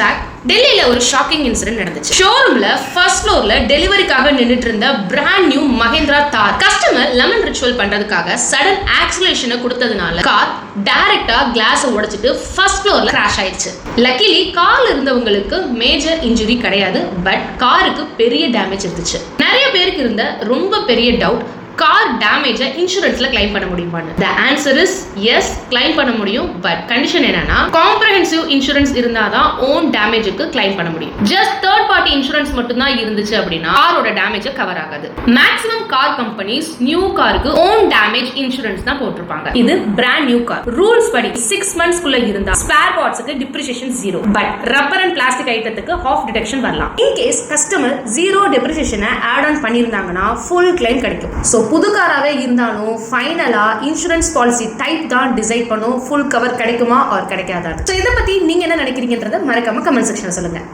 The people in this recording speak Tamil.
பேக் டெல்லியில ஒரு ஷாக்கிங் இன்சிடென்ட் நடந்துச்சு. ஷோரூம்ல ஃபர்ஸ்ட் ஃப்ளோர்ல டெலிவரிக்காக நின்னுட்டு இருந்த பிராண்ட் நியூ மஹிந்திரா தார் கஸ்டமர் லெமன் ரிச்சுவல் பண்றதுக்காக சடன் ஆக்சிலரேஷனை கொடுத்ததுனால கார் டைரக்டா கிளாஸ் உடைச்சிட்டு ஃபர்ஸ்ட் ஃப்ளோர்ல கிராஷ் ஆயிடுச்சு. லக்கிலி கார்ல இருந்தவங்களுக்கு மேஜர் இன்ஜுரி கிடையாது, பட் காருக்கு பெரிய டேமேஜ் இருந்துச்சு. நிறைய பேருக்கு இருந்த ரொம்ப பெரிய டவுட், கார் டேமேஜ் இன்சூரன்ஸ்ல கிளைம் பண்ண முடியுமான்னு. The answer is yes, claim பண்ண முடியும். பட் கண்டிஷன் என்னன்னா காம்ப்ரஹென்சிவ் இன்சூரன்ஸ் இருந்தாதான் ஓன் டேமேஜுக்கு கிளைம் பண்ண முடியும். ஜஸ்ட் தேர்ட் பார்ட்டி இன்சூரன்ஸ் மட்டும் தான் இருந்துச்சு அப்படின்னா காரோட டேமேஜ் கவர் ஆகாது. மேக்ஸிமம் கார் கம்பெனிஸ் நியூ காருக்கு ஓன் டேமேஜ் இன்சூரன்ஸ் தான் போட்டிருப்பாங்க. இது பிராண்ட் நியூ கார் ரூல்ஸ் படி 6 months குள்ள இருந்தா ஸ்பேர் பார்ட்ஸ்க்கு depreciation 0, but rubber and plastic ஐட்டத்துக்கு ஹாஃப் டிடக்ஷன் வரலாம். இன் கேஸ் கஸ்டமர் 0 டிப்ரிசியேஷனை ஆட் ஆன் பண்ணியிருந்தாங்கன்னா ஃபுல் கிளைம் கிடைக்கும். ஸோ புது காராகவே இருந்தாலும் ஃபைனலாக இன்சூரன்ஸ் பாலிசி டைப் தான் டிசைட் பண்ணும் ஃபுல் கவர் கிடைக்குமா ஆர் கிடைக்காதா. ஸோ இதை பற்றி நீங்கள் என்ன நினைக்கிறீங்கன்றதை மறக்காம கமெண்ட் செக்ஷனில் சொல்லுங்கள்.